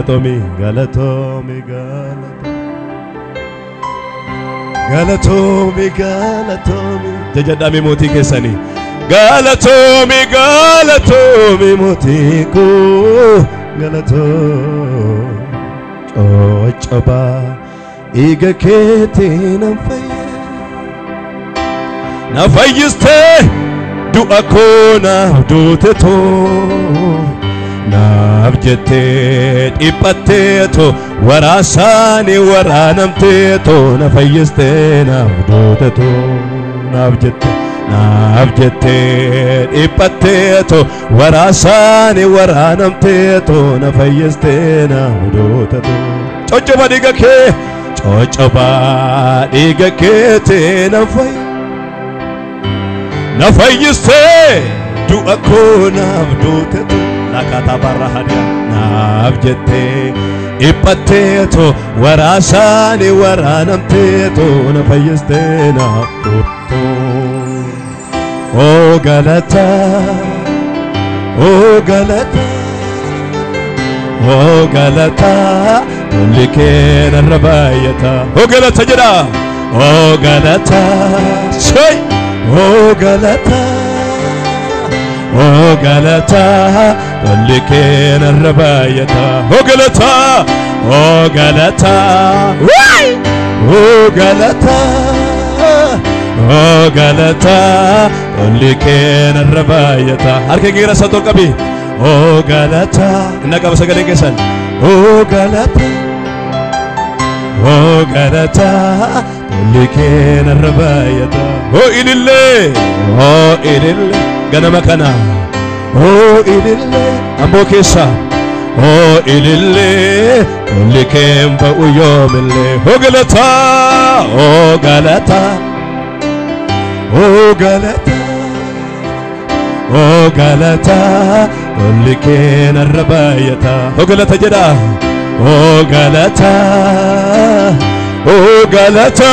Galatomi, Galatomi, Jajadami moti kesani. Galatomi, moti ko. Galato, choba, iga kete na fayiste, du akona du teto. Nabjete ipateto warasani waranamteto nafayiste nabdoteto nabjete ipateto warasani waranamteto nafayiste nabdoteto chochoba digake te nafayiste du akona nabdoteto Nakata barahadia nabjete ipateto warasani waranamteto nafayistena O Galata O Galata O Galata tulikena rabayata O Galata jada O Galata say O Galata O Galata, tulikena rabayata. O Galata, O Galata, why? O Galata, O Galata, tulikena rabayata. Arkengira sa tolkabi. O Galata, nagaba sa galingesan. O Galata, O Galata, tulikena rabayata. O ilille. Ganama kana O ilille ambokesa O ilille ulikemba uyomele O Galata O Galata O Galata O Galata ulikena rabayata O Galata jada O Galata O Galata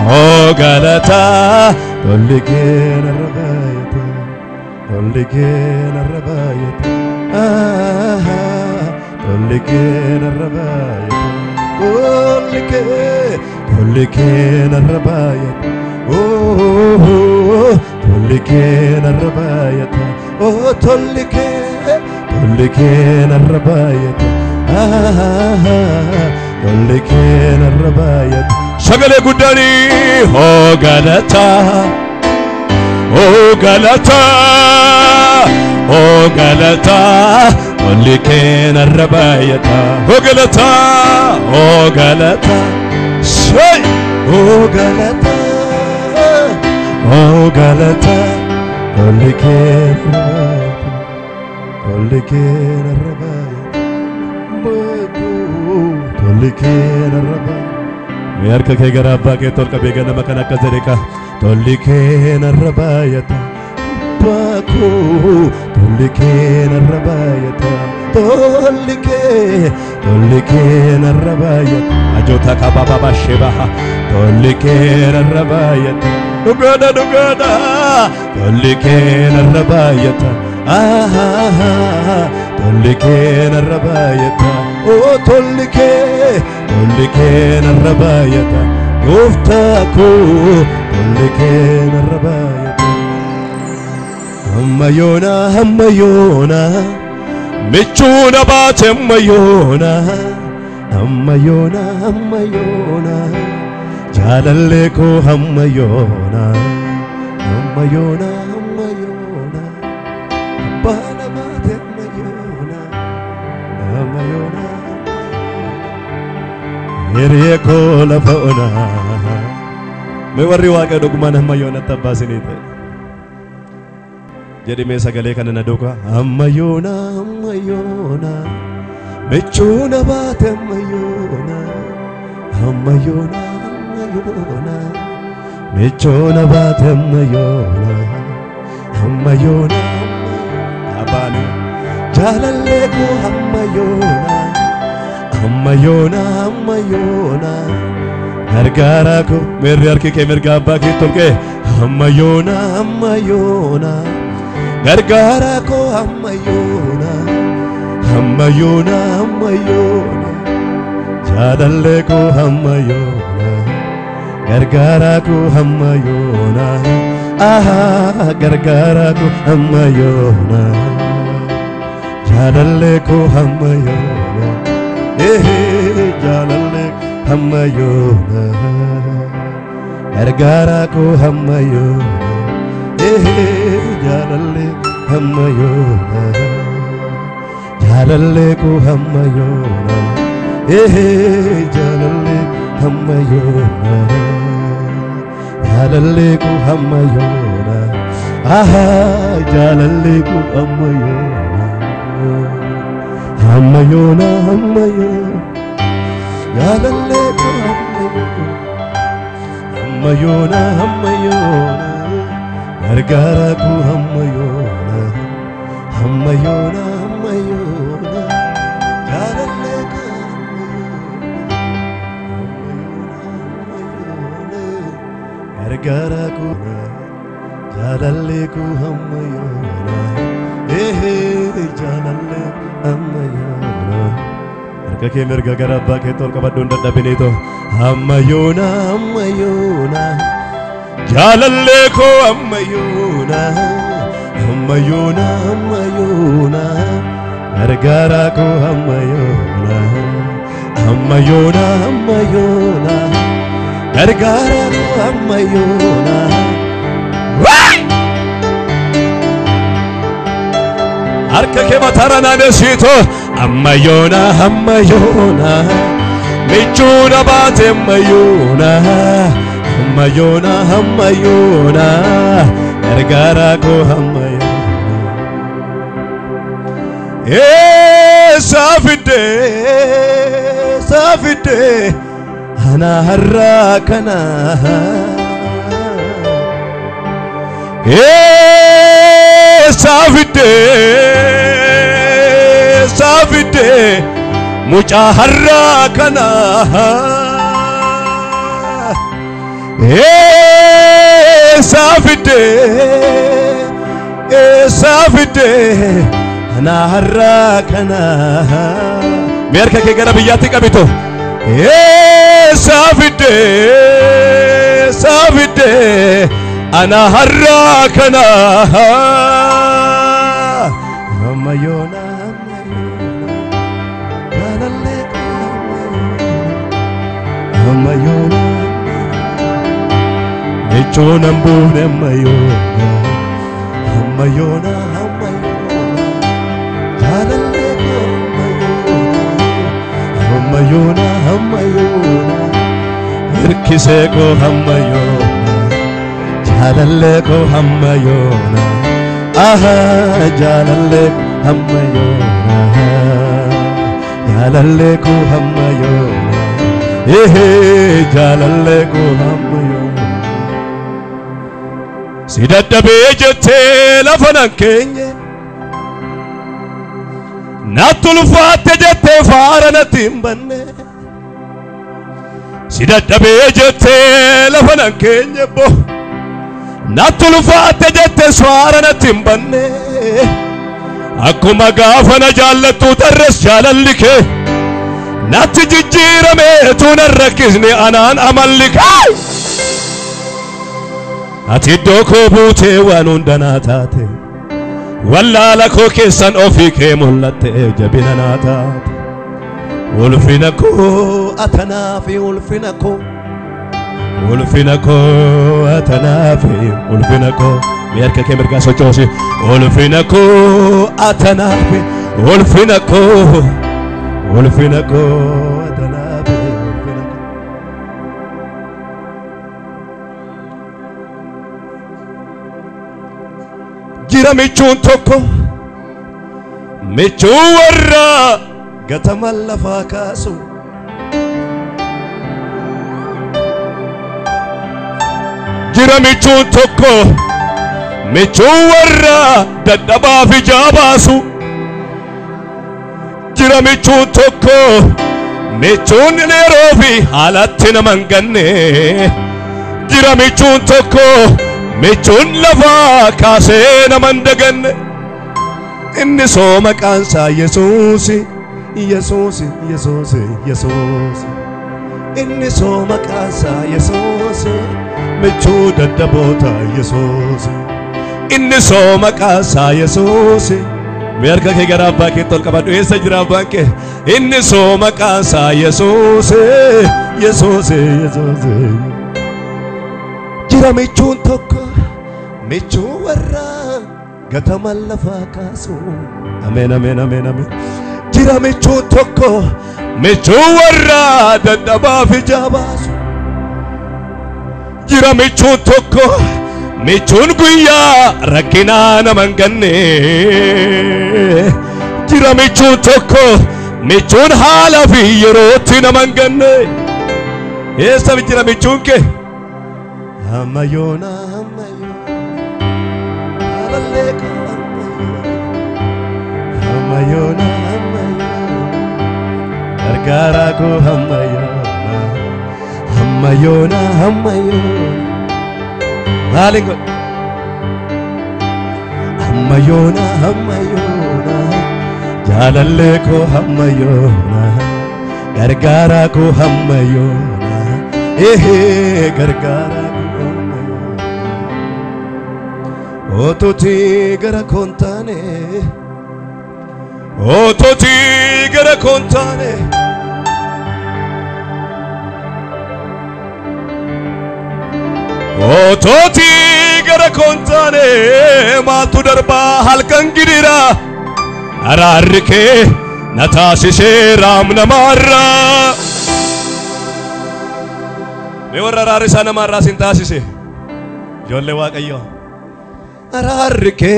O Galata tulikena rabayata tulikena rabayata tulikena rabayata tulikena rabayata oh tulikena rabayata oh tulikena rabayata tulikena rabayata Shagale Gudani O Galata O Galata O Galata tulikena rabayata O Galata O Galata say O Galata O Galata tulikena rabayata tulikena rabayata Yarka ke garaba ke tol ka begana makana ka zereka tolikena rabayata baku tolikena rabayata tolikena rabayata ajota ka baba bashebaha tolikena rabayata dugada tolikena rabayata tolikena rabayata oh tolikena rabayata uftaku tolikena rabayata hammayona michuna bate hammayona jalaleko hammayona bana bate hammayona Yereko la fauna me warri waqa dogumana hammayona tabasinite jadi me sagale kana nadoka hammayona mechuna bate hammayona mechuna bate hammayona abane jalaleko hammayona gargarako merri arki ke mergaba ki tolke hammayona gargarako hammayona hammayona hammayona jaalalleeko hammayona gargaaraako hammayona gargaaraako hammayona jaalalleeko hammayona jaalalleeko hammayona gargaaraako hammayona jaalalleeko hammayona jaalalleeko hammayona jaalalleeko hammayona jaalalleeko hammayona jaalalleeko hammayona hammayona hammayona jaalalleeko hammayona hammayona gargaaraako hammayona hammayona hammayona jaalalleeko gargaaraako jaalalleeko hammayona jaalalleeko hammayona harka kee mirga gara abbaa keetti ol qabadhuun dadhabiniito hammayona hammayona jaalalleeko hammayona hammayona hammayona gargaaraako hammayona hammayona hammayona gargaaraako hammayona harka kee mataara naannessiito hammayona hammayona michuudha baate hammayona hammayona hammayona gargaaraako hammayona saafidde saafidde ana harraa kana saafidde saafidde mucaa harraa kana saafidde saafidde ana harraa kana mee harka kee gara biyyaatti qabito saafidde saafidde ana harraa kana hammayona hammayona michuun hambuun hammayona hammayona hammayona jaalalleeko hammayona hammayona hirkiseeko hammayona jaalalleeko hammayona jaalalleeko hammayona jaalalleeko hammayona jaalalleeko hammayona si dadhabee jettee lafa nan keenye natti ulfaatte jettee faara natti hin banne si dadhabee jettee lafa nan keenye bo natti ulfaatte jettee faara natti hin banne akkuma gaafa na jaallattu tarres jaalalli kee natti jijjiirame tunan rakkisne anaan amalli kee ati iddoo koo buutee waan hundanaa taate wallaala koo keessan ofii kee mul'atte jabina naa taate ulfina koo atanaafi ulfina koo atanaafi ulfina koo mee harka kee mirgaa sochoosi ulfina koo atanaafi ulfina koo atanaafi ulfina koo jira michuun tokko michuu warra gataman lafaa kaasu jira michuun tokko michuu warra dadhabaaf ijaa baasu jira michuun tokko michuun yeroo fi haalatti nama hin ganne jira michuun tokko michuun lafaa kaasee nama hin daganne inni soo maqaansaa Yesuusi Yesuusi Yesuusi Yesuusi inni soo maqaansaa Yesuusi michuu daddaboota Yesuusi inni soo maqaansaa Yesuusi Merga ke gara abba ke tol qabadhu eessa jira abbaan kee inni soo maqaansaa Yesuusi Yesuusi Yesuusi jira michuun tokko michuu warra gataman lafaa kaasu amen amen amen amen jira michuun tokko michuu warra dadhabaaf ijaa baasu jira michuun tokko michuun guyyaa rakkinaa naman ganne jira michuun tokko michuun haala fi yerootti naman ganne eessa jira michuun kee ammayyoona ammayyoona ammayyoona gargaaraa koo ammayyoona ammayyoona ammayyoona Halingo Hammayona Hammayona Jalalle ko Hammayona Gargara ko Hammayona Gargara ko Hammayona Ototi gara kontane Ototi gara kontane Ototi gara kontane maaltu darba halkan gidira araarrike nataasise raamna marra me warra araarisa namarraa sin taasise ijoollee waaqayyo araarrike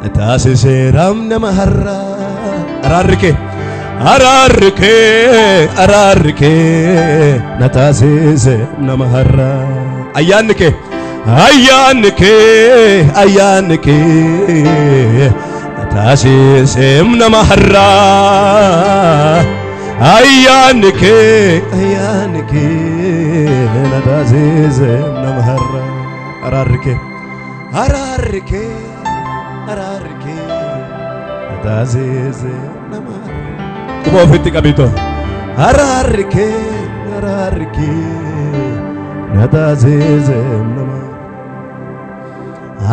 nataasise raamna marra araarrike ararke natasise namaharra ayyanke natasise namaharra ayyanke natasise namaharra ararke natasise namaharra Como ofitti capito? Ararke natazeze nama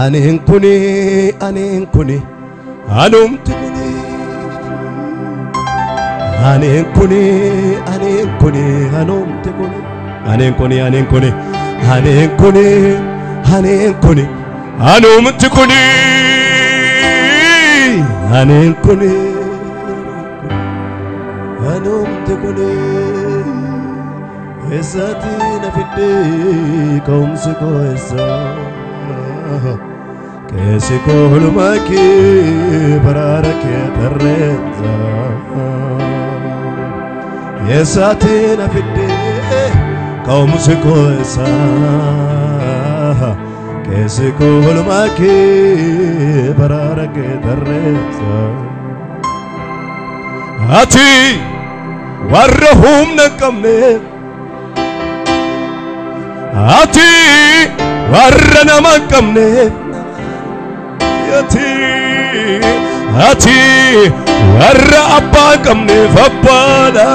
anin kuni anumti kuni anin kuni anumti kuni anin kuni anumti kuni anin kuni Anumti kuni esati na fide kaumsi ko esa kesi ko hulmaki barara ke tarreza esati na fide kaumsi ko esa kesi ko hulmaki barara ke tarreza Ati warrahum nakamne Ati warra namakamne Ati warra abba kamne fabbala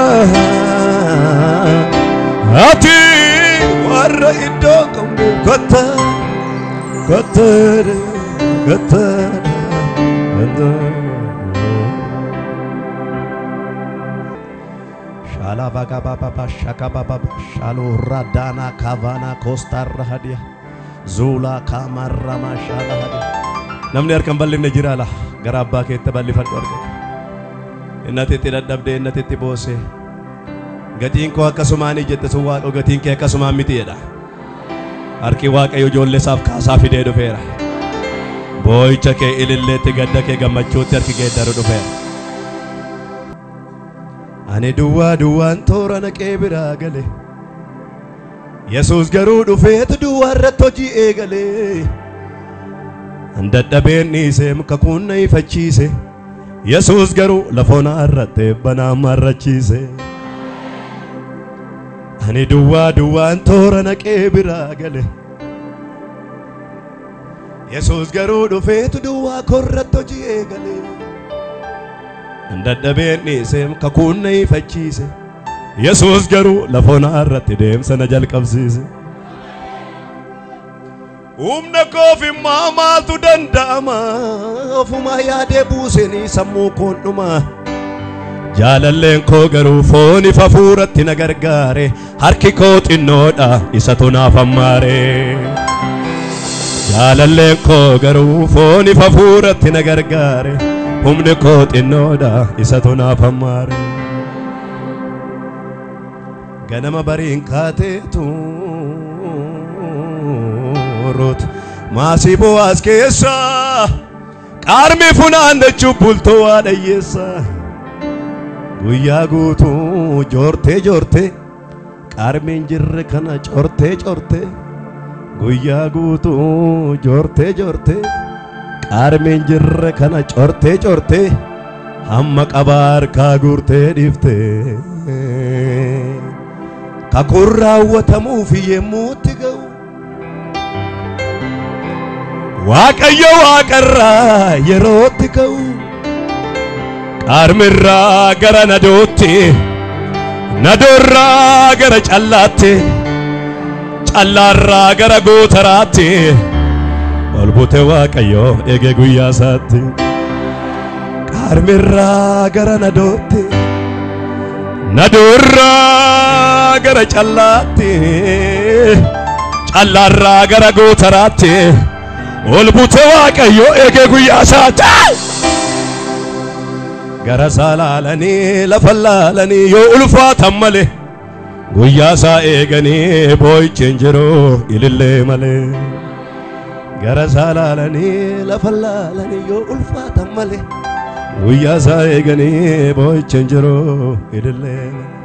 Ati warra iddo kamne gattara Shala baga baba shaka baba shalo radana kavana costa rahadia zula kamarra mashala hadia namni harkan bal'inne jiraala gara abbaa keetti bal'ifadhu argate innati itti dadhabde innati itti boose gatiin koo akkasumaanii jette sun waaqa gatiin kee akkasumaan miti jedha harki waaqayyo ijoollee isaaf kaasaa fidee dhufeera boo'icha kee ililleetti gadda kee gammachuutti harki geeddaru dhufeera Ani duwwaan toora naqee biraa gale Yesuus garuu dhufeetu duwwaarratti hojii eegale Dadhabeen dhiisee muka kun na ifachiise Yesuus garuu lafoona irratti banaa marrachiise Ani duwwaan toora naqee biraa gale Yesus garuu dhufeetu duwwaa korratti hojii eegale dadhabeen dhiisee kakuun na ifachiise Yesus garuu lafoonaa irratti deemsa na jalqabsiise humna koofimmaa maaltu danda'ama ofumaa yaadee buusanii sammuu koon dhuma jaalalleen koo garuu foon ifa fuuratti na gargaare harki koo xinnoodha isatu naaf ammaare jaalalleen koo garuu foon ifa fuuratti na gargaare humni koo xinnoodha isatu naaf ammaare ganama bariin kaateetu root maasii Boaz keessa qaarmi funaannachuu bultoo waa dhayyeessa guyyaa guutuu joortee qaarmiin jirre kana cortee guyyaa guutuu joortee qaarmiin jirre kana cortee hamma qabaa harkaa guurtee dhiiftee kakuun raawwatamuuf yemmuutti ga'u Waaqayyo waaqarraa yerootti ka'u qaarmirraa gara nadootti nadoorraa gara callaatti callaarraa gara gootaraatti ol bute Waaqayyo eege guyyaa isaatti qaarmirraa gara nadootti nadoorraa gara callaatti callaarraa gara gootaraatti ol bute Waaqayyo eege guyyaa isaatti gara salaalanii lafa laalanii yoo ulfaatan malee guyyaa isaa eeganii boo'ichi jiru ilillee malee gara salaalanii lafa laalanii yoo ulfaatan malee guyyaa isaa eeganii boo'ichi jiru ilillee malee